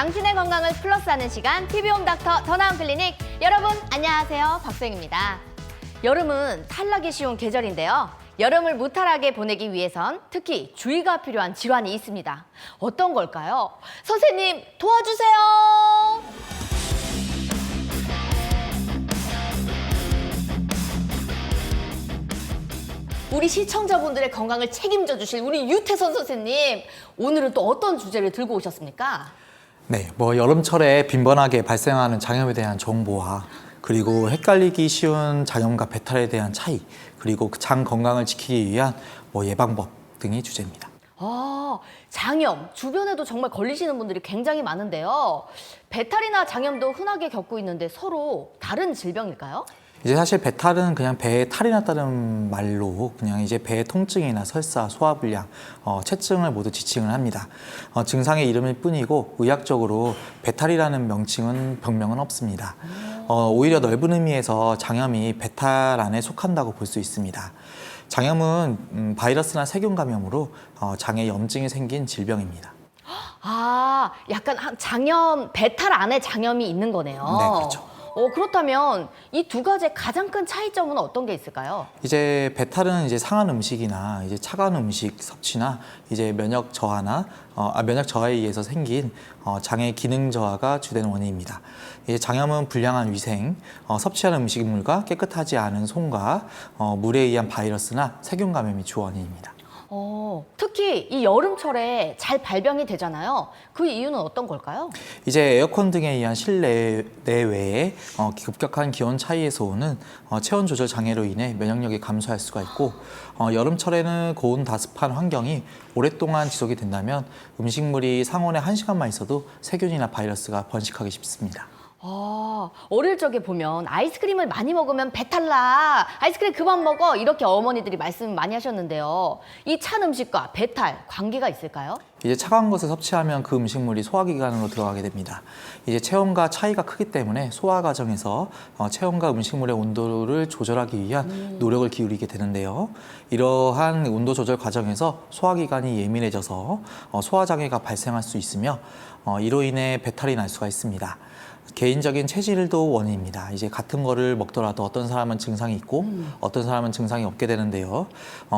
당신의 건강을 플러스하는 시간 TV홈 닥터 더 나은 클리닉. 여러분 안녕하세요, 박소영입니다. 여름은 탈락이 쉬운 계절인데요. 여름을 무탈하게 보내기 위해선 특히 주의가 필요한 질환이 있습니다. 어떤 걸까요? 선생님 도와주세요. 우리 시청자분들의 건강을 책임져 주실 우리 유태선 선생님, 오늘은 또 어떤 주제를 들고 오셨습니까? 네, 여름철에 빈번하게 발생하는 장염에 대한 정보와 그리고 헷갈리기 쉬운 장염과 배탈에 대한 차이, 그리고 장 건강을 지키기 위한 예방법 등이 주제입니다. 장염, 주변에도 정말 걸리시는 분들이 굉장히 많은데요. 배탈이나 장염도 흔하게 겪고 있는데 서로 다른 질병일까요? 이제 사실 배탈은 그냥 배에 탈이 났다는 말로 그냥 이제 배의 통증이나 설사, 소화불량, 체증을 모두 지칭을 합니다. 증상의 이름일 뿐이고 의학적으로 배탈이라는 병명은 없습니다. 오히려 넓은 의미에서 장염이 배탈 안에 속한다고 볼 수 있습니다. 장염은 바이러스나 세균 감염으로 장에 염증이 생긴 질병입니다. 약간 장염, 배탈 안에 장염이 있는 거네요. 네, 그렇죠. 그렇다면 이 두 가지의 가장 큰 차이점은 어떤 게 있을까요? 이제 배탈은 이제 상한 음식이나 이제 차가운 음식 섭취나 이제 면역 저하에 의해서 생긴 장의 기능 저하가 주된 원인입니다. 이제 장염은 불량한 위생, 섭취하는 음식물과 깨끗하지 않은 손과 물에 의한 바이러스나 세균 감염이 주 원인입니다. 특히 이 여름철에 잘 발병이 되잖아요. 그 이유는 어떤 걸까요? 이제 에어컨 등에 의한 실내 내외의 급격한 기온 차이에서 오는 체온 조절 장애로 인해 면역력이 감소할 수가 있고, 여름철에는 고온 다습한 환경이 오랫동안 지속이 된다면 음식물이 상온에 1시간만 있어도 세균이나 바이러스가 번식하기 쉽습니다. 어릴 적에 보면 아이스크림을 많이 먹으면 배탈 나, 아이스크림 그만 먹어, 이렇게 어머니들이 말씀 많이 하셨는데요. 이 찬 음식과 배탈 관계가 있을까요? 이제 차가운 것을 섭취하면 그 음식물이 소화기관으로 들어가게 됩니다. 이제 체온과 차이가 크기 때문에 소화 과정에서 체온과 음식물의 온도를 조절하기 위한 노력을 기울이게 되는데요. 이러한 온도 조절 과정에서 소화기관이 예민해져서 소화장애가 발생할 수 있으며 이로 인해 배탈이 날 수가 있습니다. 개인적인 체질도 원인입니다. 이제 같은 거를 먹더라도 어떤 사람은 증상이 있고 어떤 사람은 증상이 없게 되는데요.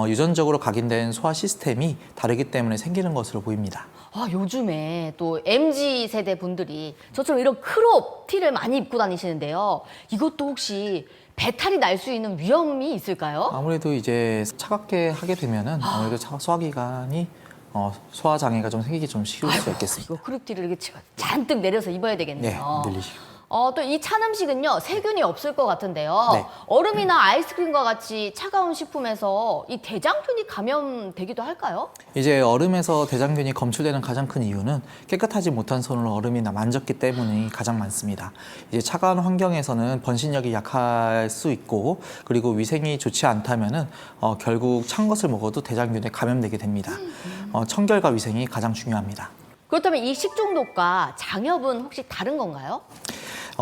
유전적으로 각인된 소화 시스템이 다르기 때문에 생기는 것으로 보입니다. 요즘에 또 MZ세대 분들이 저처럼 이런 크롭 티를 많이 입고 다니시는데요. 이것도 혹시 배탈이 날 수 있는 위험이 있을까요? 아무래도 이제 차갑게 하게 되면은 아무래도 소화기관이 소화 장애가 좀 생기기 좀 쉬울 수 있겠습니다. 이거 크롭티를 이렇게 잔뜩 내려서 입어야 되겠네요. 네, 늘리시고. 또 이 찬 음식은요, 세균이 없을 것 같은데요. 네. 얼음이나 아이스크림과 같이 차가운 식품에서 이 대장균이 감염되기도 할까요? 이제 얼음에서 대장균이 검출되는 가장 큰 이유는 깨끗하지 못한 손으로 얼음이나 만졌기 때문이 가장 많습니다. 이제 차가운 환경에서는 번식력이 약할 수 있고, 그리고 위생이 좋지 않다면은 결국 찬 것을 먹어도 대장균에 감염되게 됩니다. 청결과 위생이 가장 중요합니다. 그렇다면 이 식중독과 장염은 혹시 다른 건가요?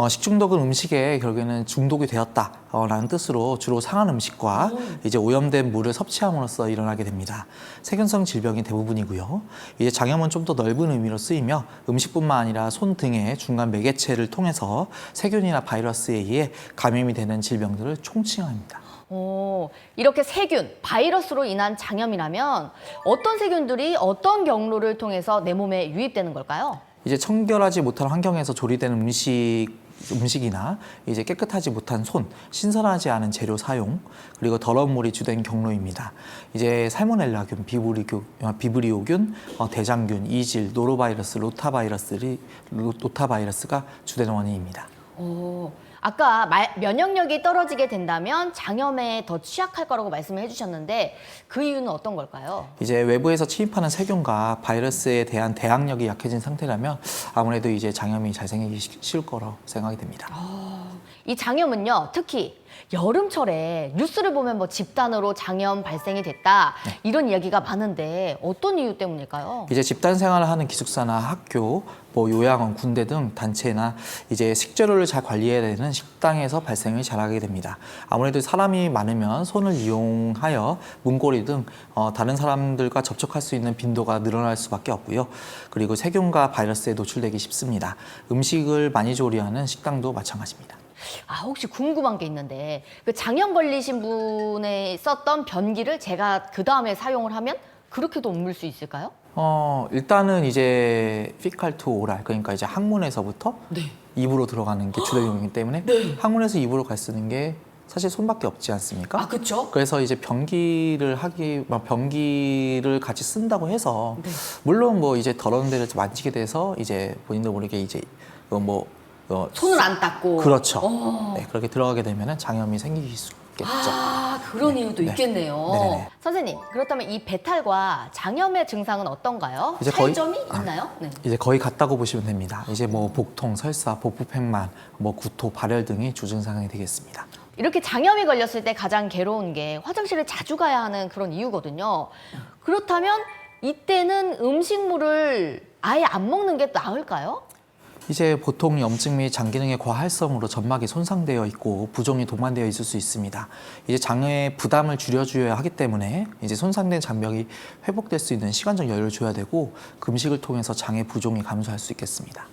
식중독은 음식에 결국에는 중독이 되었다라는 뜻으로 주로 상한 음식과 이제 오염된 물을 섭취함으로써 일어나게 됩니다. 세균성 질병이 대부분이고요. 이제 장염은 좀 더 넓은 의미로 쓰이며 음식뿐만 아니라 손 등의 중간 매개체를 통해서 세균이나 바이러스에 의해 감염이 되는 질병들을 총칭합니다. 이렇게 세균, 바이러스로 인한 장염이라면 어떤 세균들이 어떤 경로를 통해서 내 몸에 유입되는 걸까요? 이제 청결하지 못한 환경에서 조리된 음식이나 이제 깨끗하지 못한 손, 신선하지 않은 재료 사용, 그리고 더러운 물이 주된 경로입니다. 이제 살모넬라균, 비브리오균, 대장균, 이질, 노로바이러스, 로타바이러스가 주된 원인입니다. 아까 면역력이 떨어지게 된다면 장염에 더 취약할 거라고 말씀을 해주셨는데 그 이유는 어떤 걸까요? 이제 외부에서 침입하는 세균과 바이러스에 대한 대항력이 약해진 상태라면 아무래도 이제 장염이 잘 생기기 쉬울 거라고 생각이 됩니다. 이 장염은요, 특히 여름철에 뉴스를 보면 뭐 집단으로 장염 발생이 됐다 이런 이야기가 많은데 어떤 이유 때문일까요? 이제 집단 생활을 하는 기숙사나 학교, 뭐 요양원, 군대 등 단체나 이제 식재료를 잘 관리해야 되는 식당에서 발생을 잘하게 됩니다. 아무래도 사람이 많으면 손을 이용하여 문고리 등 다른 사람들과 접촉할 수 있는 빈도가 늘어날 수밖에 없고요. 그리고 세균과 바이러스에 노출되기 쉽습니다. 음식을 많이 조리하는 식당도 마찬가지입니다. 혹시 궁금한 게 있는데 그 장염 걸리신 분의 썼던 변기를 제가 그 다음에 사용을 하면 그렇게도 옮을 수 있을까요? 일단은 이제 피칼 투 오랄, 그러니까 이제 항문에서부터 입으로 들어가는 게 주된 때문에 항문에서 입으로 갈 쓰는 게 사실 손밖에 없지 않습니까? 그렇죠. 그래서 이제 변기를 같이 쓴다고 해서 물론 뭐 이제 더러운 데를 만지게 돼서 이제 본인도 모르게 이제 손을 안 닦고. 그렇죠. 네, 그렇게 들어가게 되면 장염이 생길 수 있겠죠. 그런 이유도 네. 있겠네요. 네네네. 선생님, 그렇다면 이 배탈과 장염의 증상은 어떤가요? 이제 거의- 차이점이 있나요? 네. 이제 거의 같다고 보시면 됩니다. 이제 뭐 복통, 설사, 복부팽만, 뭐 구토, 발열 등이 주증상이 되겠습니다. 이렇게 장염이 걸렸을 때 가장 괴로운 게 화장실을 자주 가야 하는 그런 이유거든요. 그렇다면 이때는 음식물을 아예 안 먹는 게 나을까요? 이제 보통 염증 및 장 기능의 과활성으로 점막이 손상되어 있고 부종이 동반되어 있을 수 있습니다. 이제 장의 부담을 줄여줘야 하기 때문에 이제 손상된 장벽이 회복될 수 있는 시간적 여유를 줘야 되고 금식을 통해서 장의 부종이 감소할 수 있겠습니다.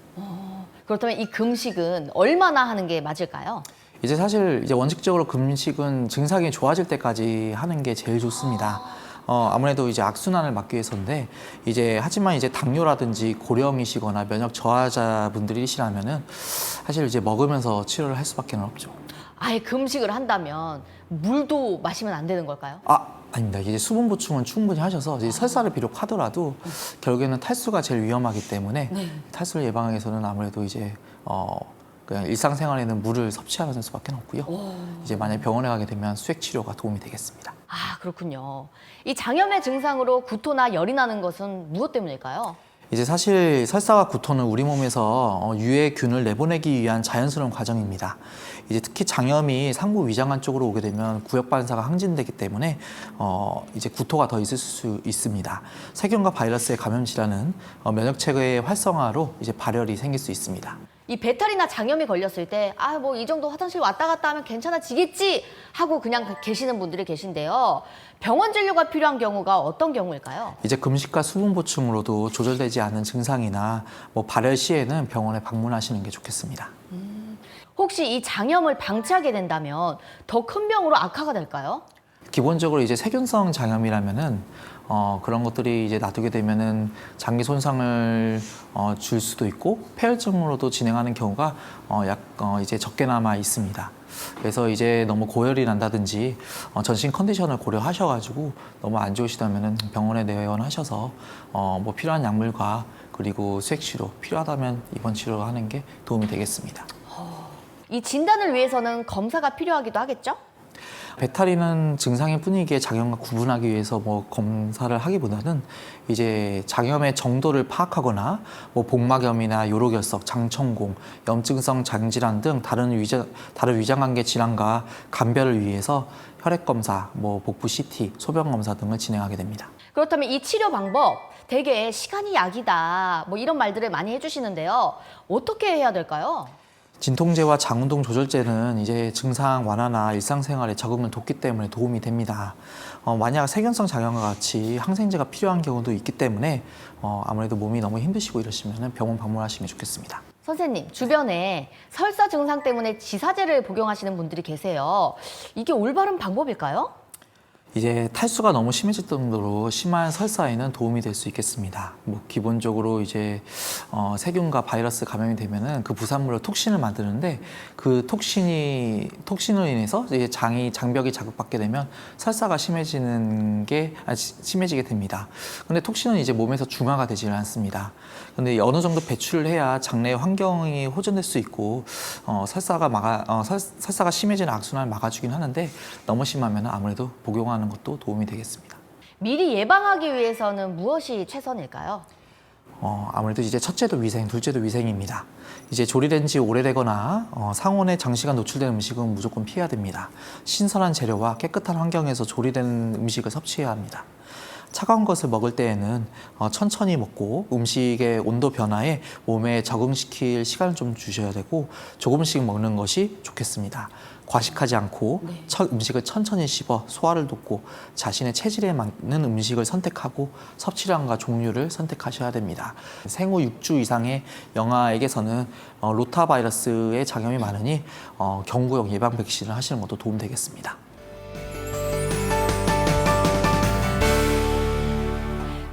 그렇다면 이 금식은 얼마나 하는 게 맞을까요? 이제 사실 이제 원칙적으로 금식은 증상이 좋아질 때까지 하는 게 제일 좋습니다. 아무래도 이제 악순환을 막기 위해서인데 하지만 이제 당뇨라든지 고령이시거나 면역 저하자분들이시라면은 사실 이제 먹으면서 치료를 할 수밖에 없죠. 아예 금식을 한다면 물도 마시면 안 되는 걸까요? 아닙니다. 이제 수분 보충은 충분히 하셔서 이제 설사를 비록 하더라도 결국에는 탈수가 제일 위험하기 때문에 탈수를 예방하기 위해서는 아무래도 이제 그냥 일상생활에는 물을 섭취하는 수밖에 없고요. 이제 만약 병원에 가게 되면 수액 치료가 도움이 되겠습니다. 그렇군요. 이 장염의 증상으로 구토나 열이 나는 것은 무엇 때문일까요? 이제 사실 설사와 구토는 우리 몸에서 유해균을 내보내기 위한 자연스러운 과정입니다. 이제 특히 장염이 상부 위장관 쪽으로 오게 되면 구역 반사가 항진되기 때문에 이제 구토가 더 있을 수 있습니다. 세균과 바이러스의 감염 질환은 면역 체계의 활성화로 이제 발열이 생길 수 있습니다. 이 배탈이나 장염이 걸렸을 때 뭐 이 정도 화장실 왔다 갔다 하면 괜찮아지겠지 하고 그냥 계시는 분들이 계신데요. 병원 진료가 필요한 경우가 어떤 경우일까요? 이제 금식과 수분 보충으로도 조절되지 않는 증상이나 뭐 발열 시에는 병원에 방문하시는 게 좋겠습니다. 혹시 이 장염을 방치하게 된다면 더 큰 병으로 악화가 될까요? 기본적으로 이제 세균성 장염이라면은 그런 것들이 이제 놔두게 되면은 장기 손상을 줄 수도 있고 폐혈증으로도 진행하는 경우가 이제 적게나마 있습니다. 그래서 이제 너무 고열이 난다든지 전신 컨디션을 고려하셔가지고 너무 안 좋으시다면은 병원에 내원하셔서 뭐 필요한 약물과 그리고 수액 치료 필요하다면 입원 치료하는 게 도움이 되겠습니다. 이 진단을 위해서는 검사가 필요하기도 하겠죠? 배탈이는 증상일 뿐이기에 장염과 구분하기 위해서 뭐 검사를 하기보다는 이제 장염의 정도를 파악하거나 뭐 복막염이나 요로결석, 장천공, 염증성 장질환 등 다른 위장관계 질환과 감별을 위해서 혈액 검사, 뭐 복부 CT, 소변 검사 등을 진행하게 됩니다. 그렇다면 이 치료 방법 되게 시간이 약이다 뭐 이런 말들을 많이 해주시는데요. 어떻게 해야 될까요? 진통제와 장운동 조절제는 이제 증상 완화나 일상생활에 적응을 돕기 때문에 도움이 됩니다. 만약 세균성 장염과 같이 항생제가 필요한 경우도 있기 때문에 아무래도 몸이 너무 힘드시고 이러시면 병원 방문하시는 게 좋겠습니다. 선생님, 주변에 설사 증상 때문에 지사제를 복용하시는 분들이 계세요. 이게 올바른 방법일까요? 이제 탈수가 너무 심해질 정도로 심한 설사에는 도움이 될 수 있겠습니다. 뭐 기본적으로 이제 세균과 바이러스 감염이 되면은 그 부산물로 톡신을 만드는데 그 톡신으로 인해서 이제 장벽이 자극받게 되면 설사가 심해지게 됩니다. 근데 톡신은 이제 몸에서 중화가 되지는 않습니다. 근데 어느 정도 배출을 해야 장내 환경이 호전될 수 있고 설사가 심해지는 악순환을 막아주긴 하는데 너무 심하면 아무래도 복용하는 것도 도움이 되겠습니다. 미리 예방하기 위해서는 무엇이 최선일까요? 아무래도 이제 첫째도 위생, 둘째도 위생입니다. 이제 조리된 지 오래되거나 상온에 장시간 노출된 음식은 무조건 피해야 됩니다. 신선한 재료와 깨끗한 환경에서 조리된 음식을 섭취해야 합니다. 차가운 것을 먹을 때에는 천천히 먹고 음식의 온도 변화에 몸에 적응시킬 시간을 좀 주셔야 되고 조금씩 먹는 것이 좋겠습니다. 과식하지 않고 음식을 천천히 씹어 소화를 돕고 자신의 체질에 맞는 음식을 선택하고 섭취량과 종류를 선택하셔야 됩니다. 생후 6주 이상의 영아에게서는 로타바이러스의 장염이 많으니 경구용 예방 백신을 하시는 것도 도움되겠습니다.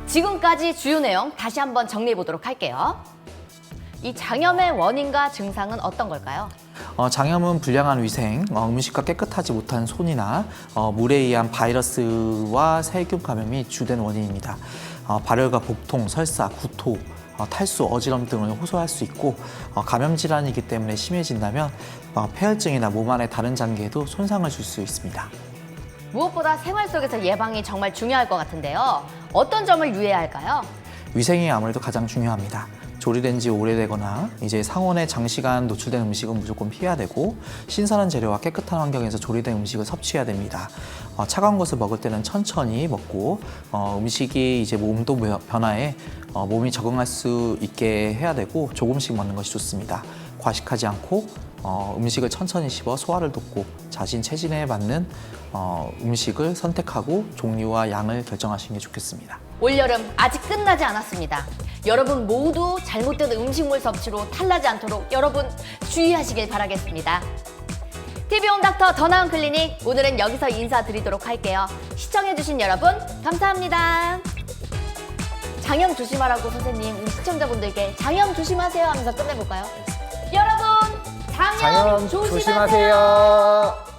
지금까지 주요 내용 다시 한번 정리해 보도록 할게요. 이 장염의 원인과 증상은 어떤 걸까요? 장염은 불량한 위생, 음식과 깨끗하지 못한 손이나 물에 의한 바이러스와 세균 감염이 주된 원인입니다. 발열과 복통, 설사, 구토, 탈수, 어지럼 등을 호소할 수 있고 감염 질환이기 때문에 심해진다면 폐혈증이나 몸 안의 다른 장기에도 손상을 줄 수 있습니다. 무엇보다 생활 속에서 예방이 정말 중요할 것 같은데요. 어떤 점을 유의해야 할까요? 위생이 아무래도 가장 중요합니다. 조리된 지 오래되거나 이제 상온에 장시간 노출된 음식은 무조건 피해야 되고 신선한 재료와 깨끗한 환경에서 조리된 음식을 섭취해야 됩니다. 차가운 것을 먹을 때는 천천히 먹고 음식이 이제 온도 변화에 몸이 적응할 수 있게 해야 되고 조금씩 먹는 것이 좋습니다. 과식하지 않고 음식을 천천히 씹어 소화를 돕고 자신 체질에 맞는 음식을 선택하고 종류와 양을 결정하시는 게 좋겠습니다. 올여름 아직 끝나지 않았습니다. 여러분 모두 잘못된 음식물 섭취로 탈나지 않도록 여러분 주의하시길 바라겠습니다. TV홈 닥터 더 나은 클리닉 오늘은 여기서 인사드리도록 할게요. 시청해주신 여러분 감사합니다. 장염 조심하라고 선생님 우리 시청자분들께 장염 조심하세요 하면서 끝내볼까요? 여러분 장염 조심하세요. 조심하세요.